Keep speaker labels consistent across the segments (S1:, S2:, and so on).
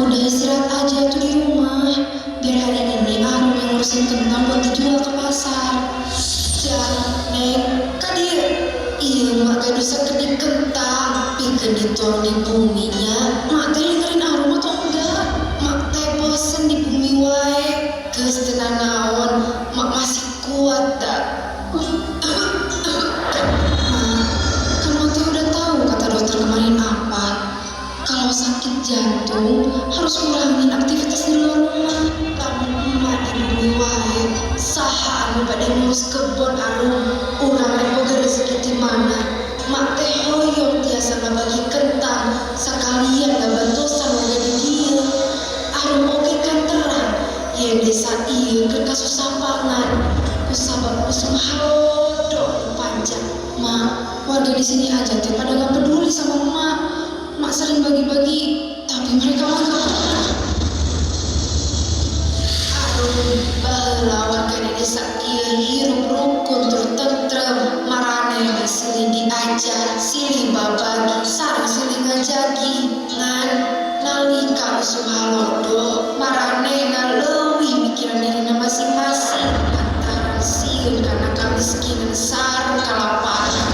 S1: Udah istirahat aja tuh di rumah. Biar hari ini Arum yang ngurusin kentang buat dijual ke pasar. Jangan, Neng. Kan dia, iya mak gak bisa kedip kentang. Bikin dituang di buminya. Mak teh dengerin Arum atau enggak? Mak teh bosen di bumi wae. Geus tenan naon, mak masih kuat dah. Kan mak teh udah tahu kata dokter kemarin apa. Kalau sakit jantung harus kurangin aktivitas di luar rumah. Lamun emak di bumi wae, saha anu bade ngurus kebon Arum, urang rek boga rezeki di mana. Mak teh hoyong tiasa ngabagi kentang, sakalian ngabantosan boga di dieu. Arum oge kan terang, yen desa ieu keur kasusah pangan. Kusabab usum halodo panjang. Mak, warga di sini aja teh pada gak peduli sama emak. Mak sering bagi-bagi, tapi mereka mah gak pernah. Arum baheula warga di desa ieu hirup rukun tur tentrem, maraneh silih diajar, silih babagi, sareng silih ngajagi. Ngan nalika usum halodo, maranehna leuwih mikiran dirina masing-masing lantaran sieun karena kamiskinan sareng kalaparan.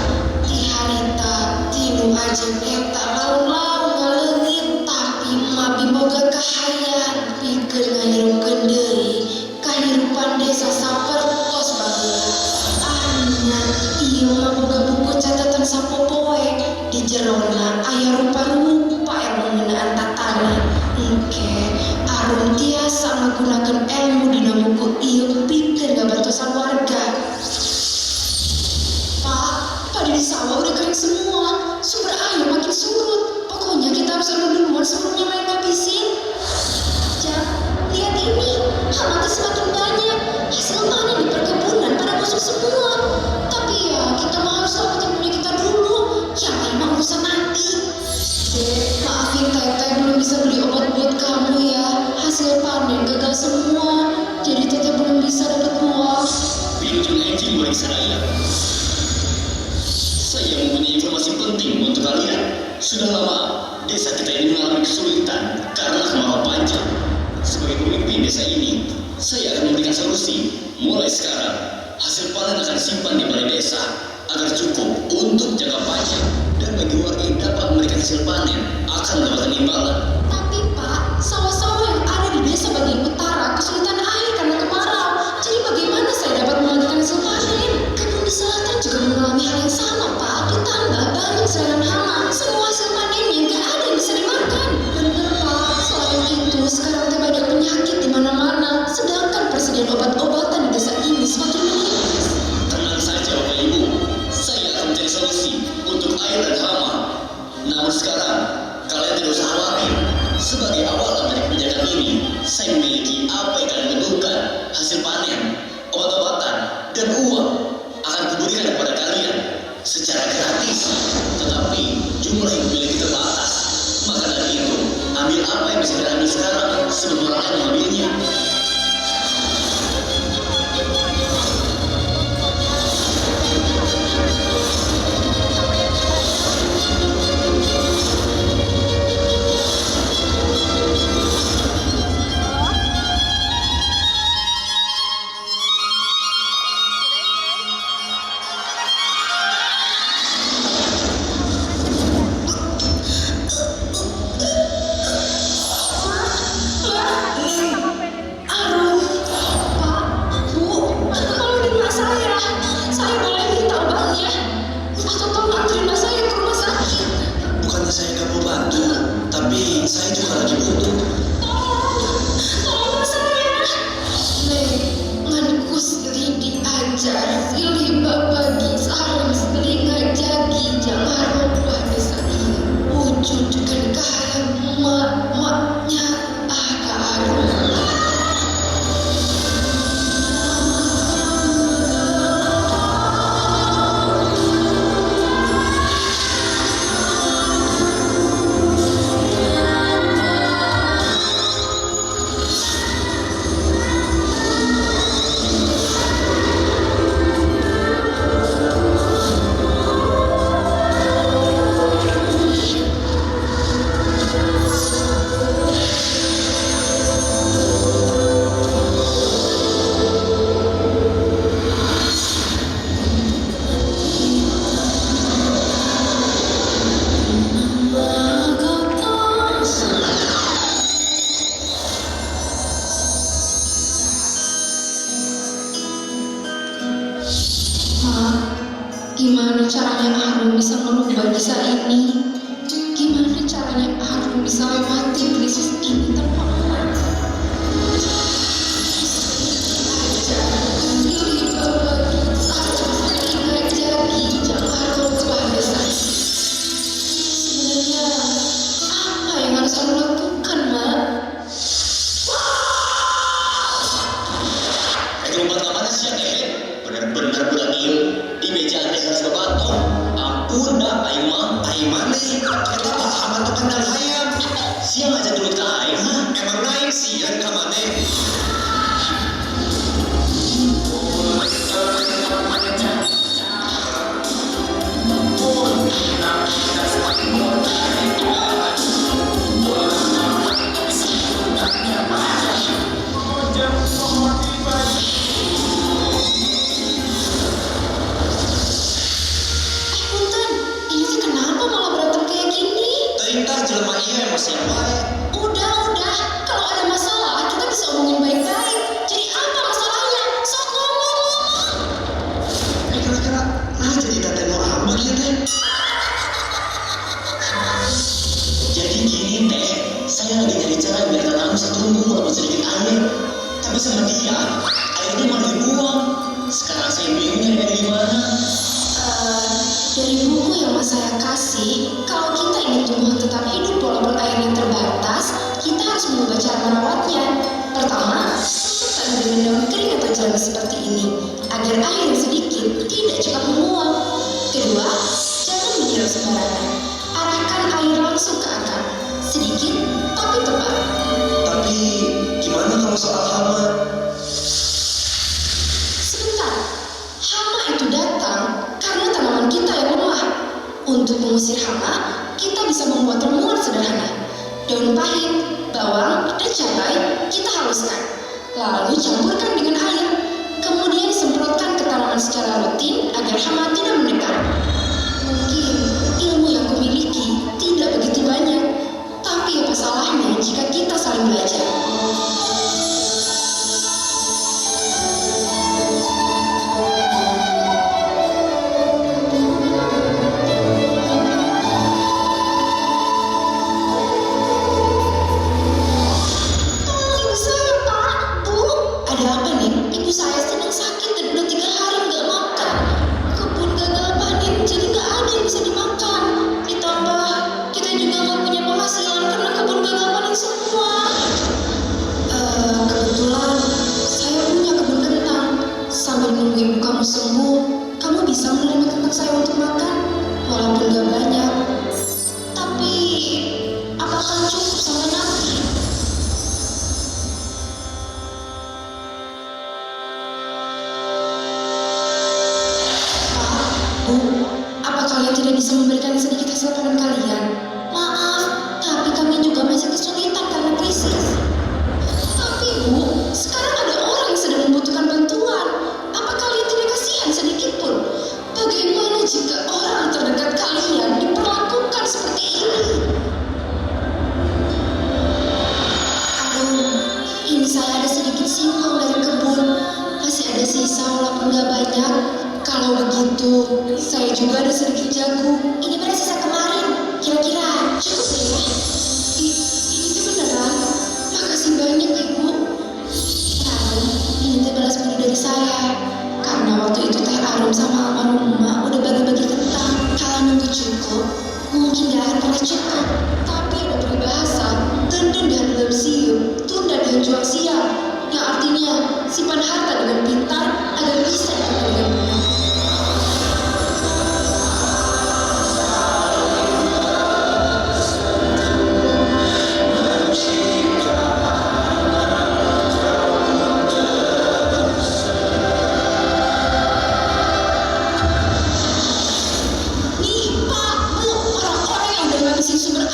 S1: Ti harita tilu aja eta laun-laun ngaleungit, tapi emak biboga kahayang pikeun ngahirupkeun deui kahirupan desa sapertos baheula. Anya ieu mah boga buku catatan sapopoe, di jerona aya rupa-rupa ilmu ngeunaan tatanan. Engke Arum tiasa ngagunakeun ilmu dina buku ieu pikeun ngabantosan warga. Pak di sawah udah kering semua, sumber air makin surut. Pokoknya kita harus anu duluan sebelumnya main ngabisin. Jangan, lihat ini, hama teh semakin banyak. Hasil panen di perkebunan pada busuk semua. Tapi ya, kita mah harus dapetin punya kita dulu. Yang lain mah urusan nanti. Dek, maafin Teteh belum bisa beli obat buat kamu ya. Hasil panen gagal semua. Jadi Teteh belum bisa dapat uang.
S2: Pinjam engine bagi saya. Saya mempunyai informasi penting untuk kalian. Sudah lama desa kita ini mengalami kesulitan karena kemarau panjang. Sebagai pemimpin desa ini, saya akan memberikan solusi. Mulai sekarang, hasil panen akan disimpan di balai desa agar cukup untuk jangka panjang, dan bagi warga yang dapat memberikan hasil panen akan mendapatkan imbalan.
S1: Tapi Pak, sawah-sawah yang ada di desa bagian utara kesulitan air karena kemarau. Jadi bagaimana saya dapat membagikan hasil panen? Kebun di selatan juga mengalami hal yang sama Pak. Ditambah banyak serangan hama. Semua hasil panennya gak ada yang bisa dimakan. Bener Pak. Selain itu sekarang teh banyak penyakit di mana-mana. Sedangkan persediaan obat-obatan di desa ini semakin menipis.
S2: Tenang saja Bapak Ibu, saya akan mencari solusi untuk air dan hama. Namun sekarang, kalian tidak usah khawatir. Sebagai awalan dari kebijakan ini, saya memiliki apa yang kalian butuhkan. Hasil panen, obat-obatan, dan uang akan kuberikan kepada kalian secara gratis. Tetapi jumlah yang dimiliki terbatas. Maka dari itu, ambil apa yang bisa kalian ambil sekarang sebelum orang lain mengambilnya.
S1: Arum, Pak, Bu, tolongin mak saya. Saya boleh minta obatnya. Atau tolong anterin mak saya ke rumah sakit.
S2: Bukannya saya gak mau bantu, tapi saya juga lagi butuh.
S1: Tolong mak saya. Neng, ngan silih diajar, silih babagi, sareng silih ngajagi, jangan lupa desa ini. Wujudkan kahayang emak-emaknya. Kak Arum. bisa lewati krisis ini tanpa menang. Silih berbagi, saling mengajari, jangan lupa desa. Sebenarnya apa yang harus aku lakukan, Mak?
S2: Lompat kemana sih ya, bener-bener berani di meja aneh harus kebatok. Ampun dah, aing nih, kita paham atau kendal hayam. Siang aja dulu ke aing, ha? Emang naik sih yang ke mana? Terintar jelema iya emosi yang baik.
S1: Udah, kalau ada masalah kita bisa omongin baik-baik. Jadi apa masalahnya? Sok ngomong.
S2: Kira-kira, jadi tante mau apa ya teh? Jadi gini teh, saya lagi nyari cara biar tanahku bisa tumbuh walaupun sedikit air. Tapi sama dia, airnya malah dibuang. Sekarang saya bingung nyari dari mana.
S1: Dari buku yang mas saya kasih, kalau kita ingin tumbuhan tetap hidup walaupun airnya terbatas, kita harus mengubah cara merawatnya. Pertama, tanam dengan daun kering atau jerami seperti ini, agar air yang sedikit tidak cepat menguap. Kedua, jangan menyiram sembarangan. Arahkan air langsung ke akar, sedikit tapi tepat.
S2: Tapi gimana kalau soal hama?
S1: Sebentar, hama itu datang karena tanaman kita yang lemah. Untuk mengusir hama, kita bisa membuat ramuan sederhana. Daun pahit, bawang, dan cabai kita haluskan. Lalu campurkan dengan air. Kemudian semprotkan ke tanaman secara rutin agar hama tidak mendekat. Mungkin ilmu yang kumiliki tidak begitu banyak, tapi apa salahnya jika kita saling belajar? Ibu kamu sembuh, kamu bisa menerima kentang saya untuk makan, walaupun gak banyak. Tapi, apakah cukup sampai nanti? Pak, Bu, apa kalian tidak bisa memberikan sedikit hasil panen kalian? Maaf, tapi kami juga masih kesulitan karena krisis. Tapi Bu, sekarang ada orang yang sedang membutuhkan bantuan. Sedikit pun, bagaimana jika orang terdekat kalian diperlakukan seperti ini? Aduh, ini saya ada sedikit singkong dari kebun, masih ada sisa walaupun gak banyak. Kalau begitu, saya juga ada sedikit jagung. Ini pada sisa kemarin, kira-kira cukup ya? Ini tuh beneran, makasih banyak Ibu. Tahu, ini tuh balas budi dari saya. Karena waktu itu Teh Arum sama almarhum Emak udah bagi-bagi kentang. Kalau nunggu cukup, mungkin gak akan pernah cukup. Tapi ada peribahasa, tendun dan dalam siup, tunda dan jual siap. Yang artinya, simpan harta dengan pintar agar bisa dikembalikan. Sumber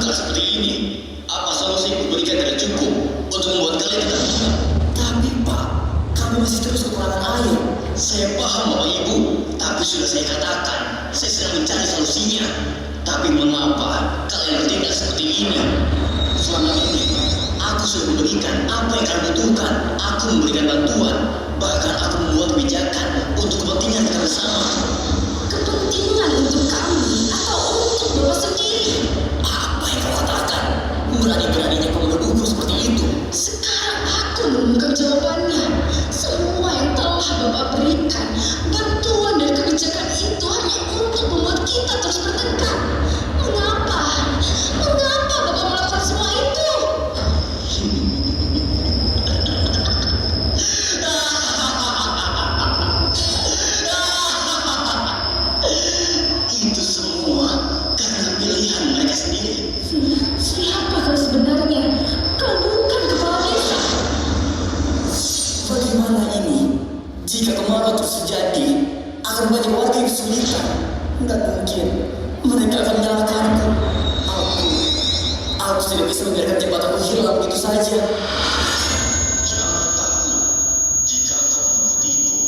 S2: mendekat seperti ini, apa solusi yang diberikan tidak cukup untuk membuat kalian tidak tenang?
S3: Tapi Pak, kami masih terus kekurangan air.
S2: Saya paham Bapak Ibu, tapi sudah saya katakan, saya sedang mencari solusinya. Tapi mengapa kalian bertindak seperti ini? Selama ini, aku sudah memberikan apa yang kalian butuhkan. Aku memberikan bantuan, bahkan aku membuat kebijakan untuk kepentingan kita bersama.
S1: Kepentingan untuk kami atau untuk Bapak sendiri?
S3: Apa yang kau katakan? Berani-beraninya kau menuduhku seperti itu.
S1: Sekarang aku menemukan jawabannya. Semua yang telah Bapak berikan, bantuan dan kebijakan itu hanya untuk membuat kita terus bertengkar. Mengapa? Mengapa Bapak melakukan semua itu?
S2: Itu semua karena pilihan mereka sendiri.
S1: Siapa kau sebenarnya? Kau bukan kepala desa.
S3: Bagaimana ini? Jika kemarau terus terjadi, akan banyak warga yang kesulitan. Tidak mungkin mereka akan menyalahkanku. Aku tidak bisa membiarkan jabatanku hilang begitu saja.
S2: Jangan takut. Jika kau mengikutiku,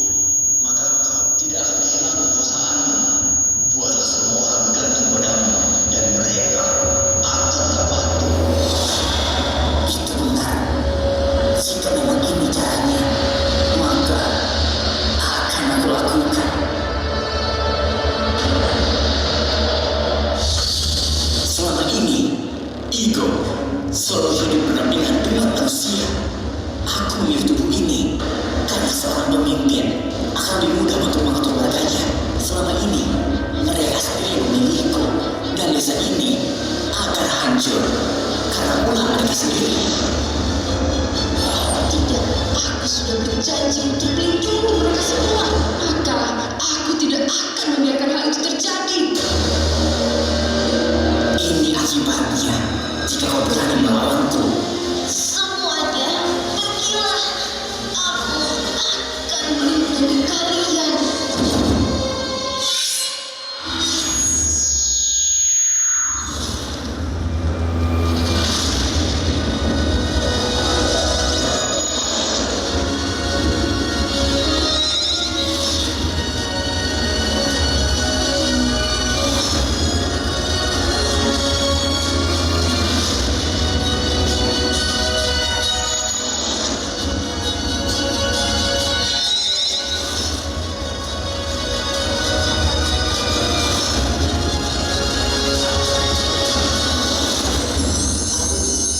S2: maka kau tidak akan kehilangan perusahaanmu. Buatlah semua orang bergantung padamu, dan mereka akan terbantu.
S3: Itu benar. Jika memang ini caranya, maka akan aku lakukan. Selama ini, ego selalu hidup berdampingan dengan manusia. Aku memilih tubuh ini karena seorang pemimpin akan lebih mudah untuk mengatur warganya. Selama ini, mereka sendiri yang memilihku, dan desa ini akan hancur karena ulah mereka sendiri.
S1: Tidak, aku sudah berjanji untuk melindungi mereka semua. Maka aku tidak akan membiarkan hal itu terjadi.
S3: Ini akibatnya jika kau berani melawanku.
S1: Semuanya, pergilah. Aku akan melindungi kalian.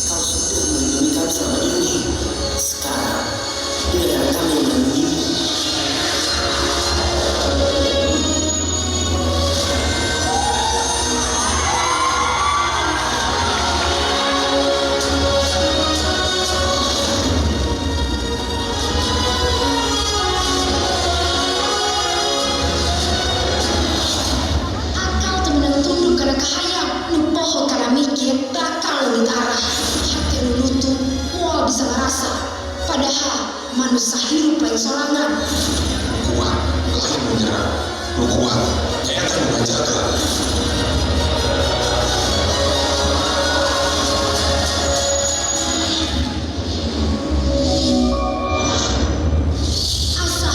S3: Kau sudah melindungi kami selama ini. Sekarang, biarkan kami melindungimu.
S1: Akal temenang tunduk karena kahayang, nu poho karena mikir, bakal lebih arah. Hati nu nutup, mual bisa ngerasa. Padahal manusia hidup lain sorangan.
S4: Kuat, lain menyerang. Lu kuat, saya akan mengajarkan.
S1: Asa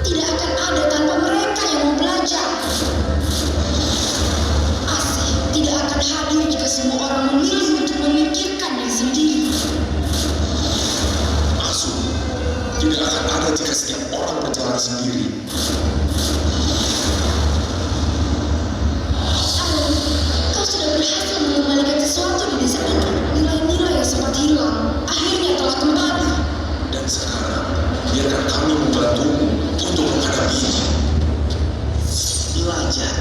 S1: tidak akan ada tanpa mereka yang mau belajar. Asih tidak akan hadir jika semua orang memilih untuk memikirkan diri sendiri.
S4: Asu, tidak akan ada jika setiap orang berjalan sendiri.
S1: Alan, kau sudah berhasil mengembalikan sesuatu di desa ini. Nilai-nilai yang sempat hilang akhirnya telah kembali.
S4: Dan sekarang, biarkan kami membantumu untuk menghadapinya.
S2: Belajar,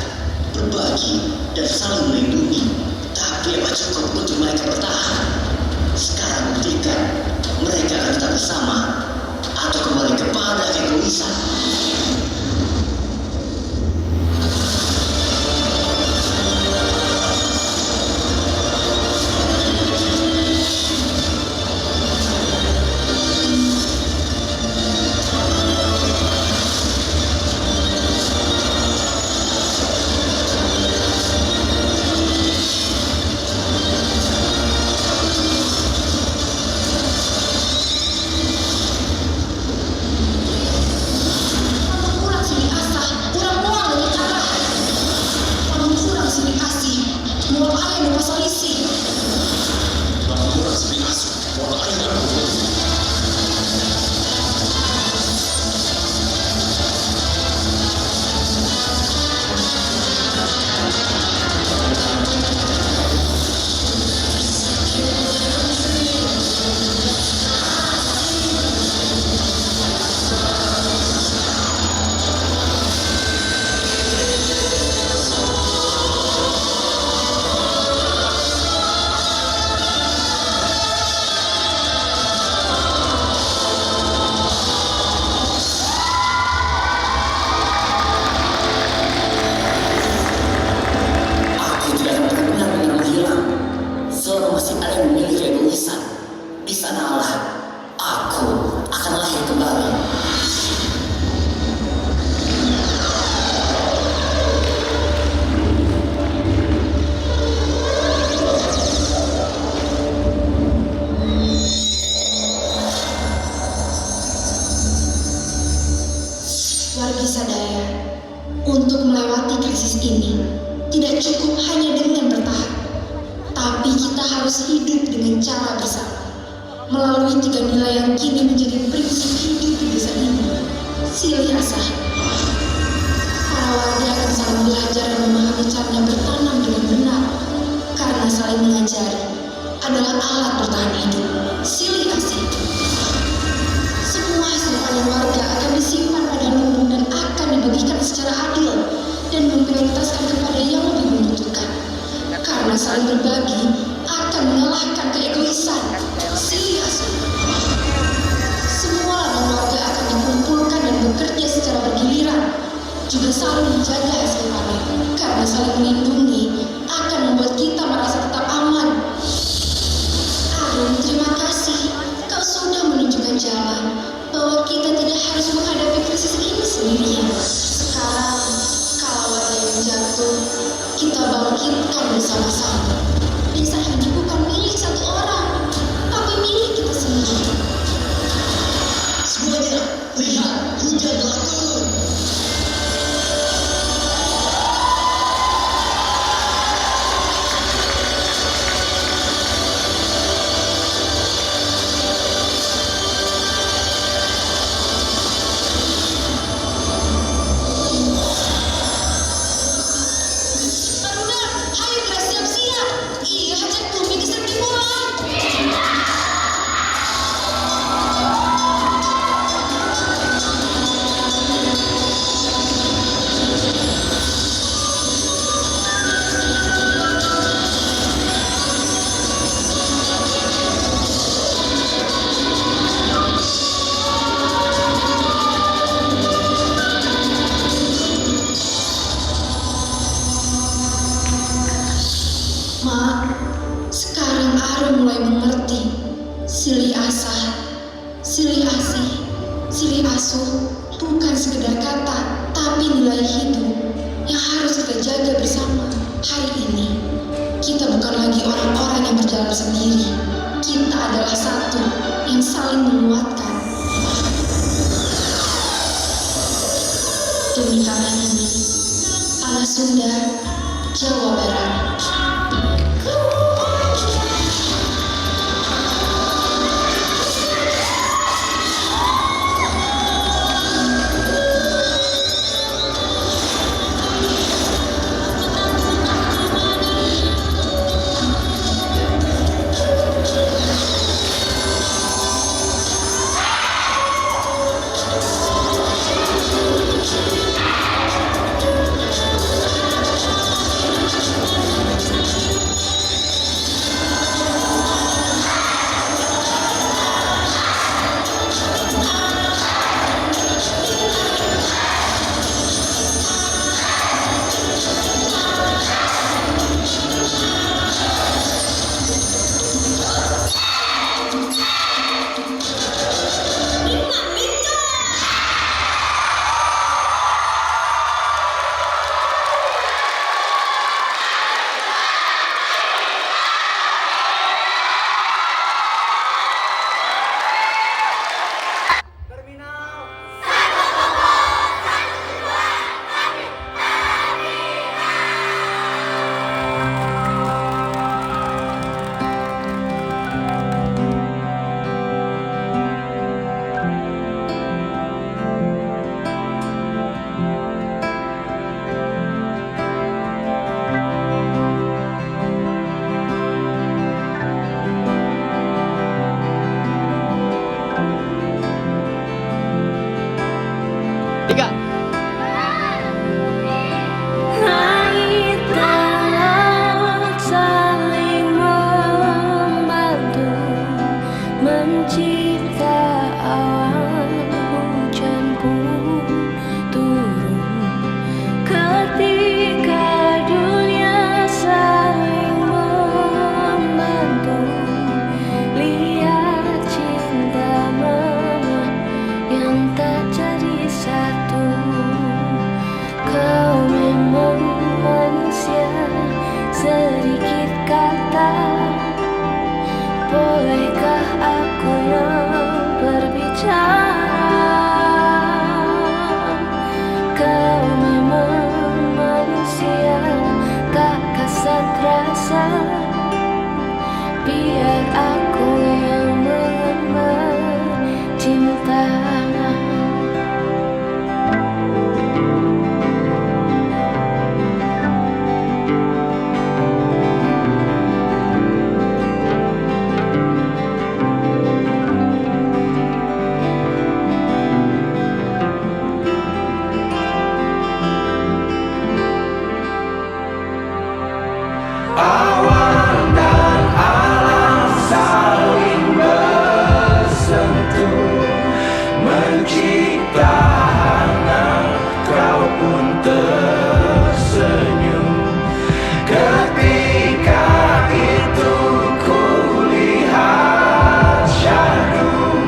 S2: berbagi, dan saling melindungi. Tapi apa cukup untuk mereka bertahan? Sekarang buktikan, mereka akan tetap bersama atau kembali kepada keegoisan.
S1: selisih.
S4: Laporan Sri Asu, pola air dan hukum.
S3: Aku tidak akan benar-benar menghilang. Selama masih ada yang memiliki egoisan, di sanalah aku akan lahir kembali.
S1: Wargi Sadaya, untuk melewati krisis ini, tidak cukup hanya dengan bertahan, tapi kita harus hidup dengan cara bersama. Melalui 3 nilai yang kini menjadi prinsip hidup di desa ini, silih asah. Para warga akan saling belajar dan memahami caranya bertanam dengan benar, karena saling mengajari adalah alat bertahan hidup. Silih asih. Semua hasil panen warga akan disimpan pada lumbung dan akan dibagikan secara adil dan memprioritaskan kepada yang lebih membutuhkan. Karena saling berbagi akan mengalahkan keegoisan. Silih asih. Semua ladang warga akan dikumpulkan dan bekerja secara bergiliran, juga saling menjaga hasil panen. Karena saling melindungi akan membuat kita merasa tetap aman. Arun, terima kasih. Kau sudah menunjukkan jalan bahwa kita tidak harus menghadapi krisis ini sendirian. Sekarang, kalau ada yang jatuh, kita bangkitkan bersama-sama. Desa ini bukan milik satu orang, tapi milik kita sendiri.
S2: Semuanya, lihat, hujan telah turun.
S1: Aruna, ayo gerak siap-siap. Iya, hajat bumi keser dimulai. Ma, sekarang Arun mulai mengerti. Silih asah, silih asih, silih asuh bukan sekedar kata, tapi nilai hidup yang harus kita jaga bersama. Hari ini, kita bukan lagi orang-orang yang berjalan sendiri. Kita adalah satu yang saling menguatkan. Demi tanah ini, tanah Sunda, Jawa Barat.
S5: aku yang berbicara. Kau memang manusia tak kasat rasa. Biar aku yang mengemban cinta.
S6: Awan dan alam saling bersentuh, mencipta hangat, kau pun tersenyum. Ketika itu kulihat syahdu,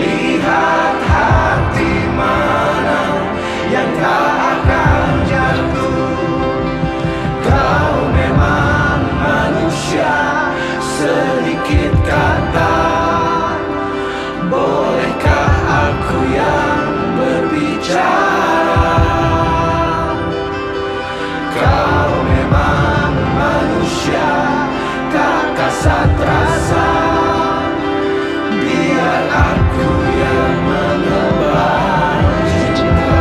S6: lihat hati mana yang tak akan jatuh. Kau memang manusia, sedikit kata. Bolehkah aku yang berbicara? Kau memang manusia, tak kasat rasa. Biar aku yang mengemban cinta.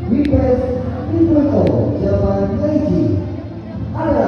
S7: Request 3.0 zaman 9 adalah